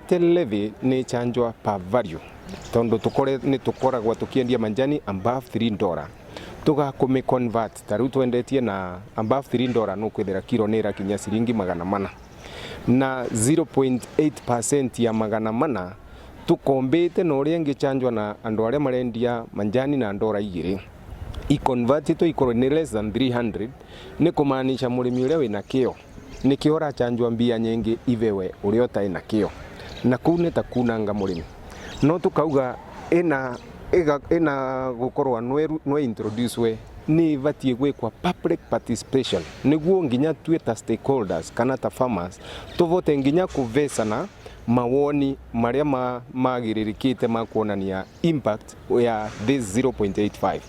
retail levy ni chanjwa per value tondo ni tukoragwa tukiendia manjani above $3 tugakumi convert taru twendetie na above $3 no kwethera kilo nira kinya ciringi 400 na 0.8% ya 400 tukombete no ria ngichanjwa na andu aria marendia manjani na $2 i convert to ikorwo ni less than 300 ni kumaanisha murimi uria wina kio ni kio rachanjwa mbia nyingi ivewe uria utai na kio na kune takunanga murimi no tukauga ina gukorwa no introduce we ni vatie gwikwa public participation niguo nginya tue ta stakeholders kana ta farmers tuvote nginya kuvesana mawoni maria magiririkite makuonania impact ya this 0.85